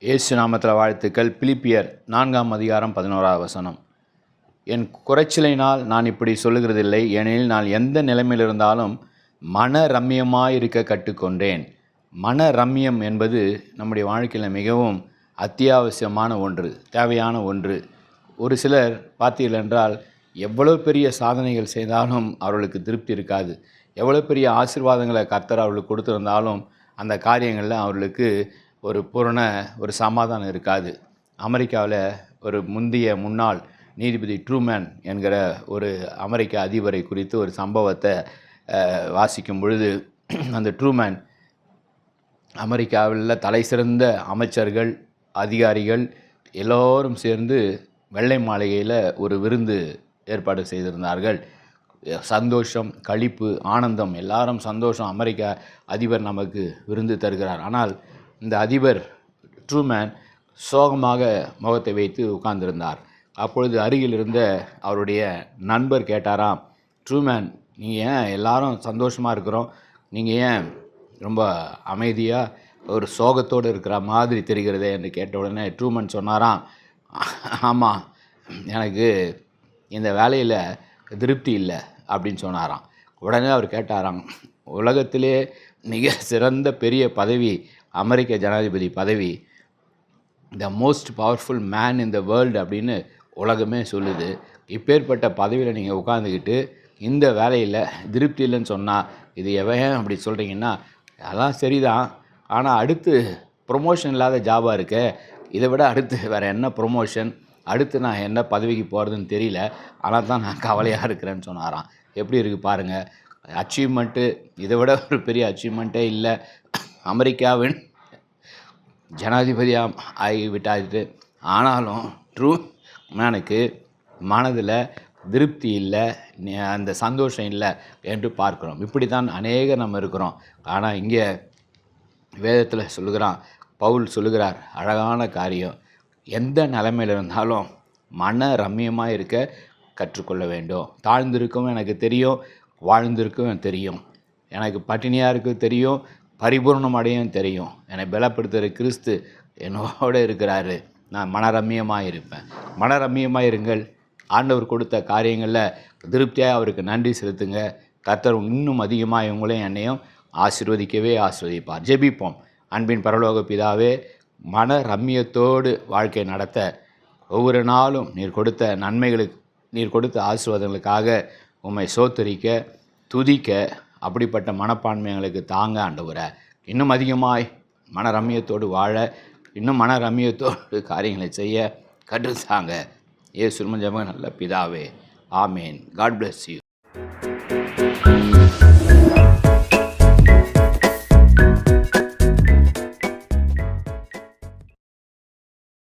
இயேசு நாமத்தில் வாழ்த்துக்கள். பிலிப்பியர் 4ஆம் அதிகாரம் 11ஆவது வசனம். என் குறைச்சலினால் நான் இப்படி சொல்லுகிறதில்லை, ஏனெனில் நான் எந்த நிலைமையில் இருந்தாலும் மன ரம்மியமாக இருக்க கற்றுக்கொண்டேன். மன ரம்மியம் என்பது நம்முடைய வாழ்க்கையில் மிகவும் அத்தியாவசியமான ஒன்று, தேவையான ஒன்று. ஒரு சிலர் பார்த்தீர்கள் என்றால் எவ்வளோ பெரிய சாதனைகள் செய்தாலும் அவர்களுக்கு திருப்தி இருக்காது. எவ்வளோ பெரிய ஆசீர்வாதங்களை கர்த்தர் அவர்களுக்கு கொடுத்துருந்தாலும் அந்த காரியங்களில் அவர்களுக்கு ஒரு சமாதானம் இருக்காது. அமெரிக்காவில் ஒரு முன்னாள் நீதிபதி ட்ரூமேன் என்கிற ஒரு அமெரிக்க அதிபரை குறித்து ஒரு சம்பவத்தை வாசிக்கும் பொழுது, அந்த ட்ரூமேன் அமெரிக்காவில் தலை சிறந்த அமைச்சர்கள், அதிகாரிகள் எல்லோரும் சேர்ந்து வெள்ளை மாளிகையில் ஒரு விருந்து ஏற்பாடு செய்திருந்தார்கள். சந்தோஷம், களிப்பு, ஆனந்தம், எல்லாரும் சந்தோஷம். அமெரிக்க அதிபர் நமக்கு விருந்து தருகிறார். ஆனால் இந்த அதிபர் ட்ரூமேன் சோகமாக முகத்தை வைத்து உட்கார்ந்திருந்தார். அப்பொழுது அருகில் இருந்த அவருடைய நண்பர் கேட்டாராம், ட்ரூமேன், நீங்கள் ஏன் எல்லாரும் சந்தோஷமாக இருக்கிறோம், நீங்கள் ஏன் ரொம்ப அமைதியாக ஒரு சோகத்தோடு இருக்கிற மாதிரி தெரிகிறதே என்று கேட்ட உடனே ட்ரூமேன் சொன்னாராம், ஆமாம், எனக்கு இந்த வேலையில் திருப்தி இல்லை அப்படின்னு சொன்னாராம். உடனே அவர் கேட்டாராம், உலகத்திலே மிக சிறந்த பெரிய பதவி அமெரிக்க ஜனாதிபதி பதவி, the most powerful man in the world அப்படின்னு உலகமே சொல்லுது. இப்பேற்பட்ட பதவியில் நீங்கள் உட்காந்துக்கிட்டு இந்த வேலையில் திருப்தி இல்லைன்னு சொன்னால் இது எவன் அப்படி சொல்கிறீங்கன்னா, அதெல்லாம் சரிதான், ஆனால் அடுத்து ப்ரொமோஷன் இல்லாத ஜாபாக இருக்க, இதை விட அடுத்து வேறு என்ன ப்ரொமோஷன், அடுத்து நான் என்ன பதவிக்கு போகிறதுன்னு தெரியல, ஆனால் தான் நான் கவலையாக இருக்கிறேன்னு சொன்னாராம். எப்படி இருக்குது பாருங்கள், அச்சீவ்மெண்ட்டு இதை விட ஒரு பெரிய அச்சீவ்மெண்ட்டே இல்லை. அமெரிக்காவின் ஜனாதிபதியாக ஆகிவிட்டாரு. ஆனாலும் ட்ரூமேனுக்கு மனதில் திருப்தி இல்லை, அந்த சந்தோஷம் இல்லை என்று பார்க்குறோம். இப்படி தான் அநேக நம்ம இருக்கிறோம். ஆனால் இங்கே வேதத்தில் பவுல் சொல்லுகிறார் அழகான காரியம், எந்த நிலைமையில் இருந்தாலும் மன ரம்மியமாக இருக்க கற்றுக்கொள்ள வேண்டும். தாழ்ந்திருக்கவும் எனக்கு தெரியும், வாழ்ந்திருக்கவும் எனக்கு தெரியும், எனக்கு பட்டினியாக இருக்க தெரியும், பரிபூர்ணம் அடையும் தெரியும், என்னை பலப்படுத்துகிற கிறிஸ்து என்னோடு இருக்கிறாரு, நான் மனரம்மியமாக இருப்பேன். மனரம்மியமாக இருங்கள். ஆண்டவர் கொடுத்த காரியங்களில் திருப்தியாக அவருக்கு நன்றி செலுத்துங்க. கர்த்தர் இன்னும் அதிகமாக இவங்களையும் என்னையும் ஆசீர்வதிப்பார். ஜெபிப்போம். அன்பின் பரலோக பிதாவே, மன ரம்மியத்தோடு வாழ்க்கை நடத்த ஒவ்வொரு நாளும் நீர் கொடுத்த நன்மைகளுக்கு, நீர் கொடுத்த ஆசீர்வாதங்களுக்காக உம்மை சோத்தரிக்க, துதிக்க, அப்படிப்பட்ட மனப்பான்மை எங்களுக்கு தாங்க ஆண்டவரே. இன்னும் அதிகமாய் மன ரம்மியத்தோடு வாழ, இன்னும் மன ரம்மியத்தோடு காரியங்களை செய்ய கற்றுத்தாங்க. இயேசுவின் ஜெபம் நல்ல பிதாவே, ஆமேன். God bless you.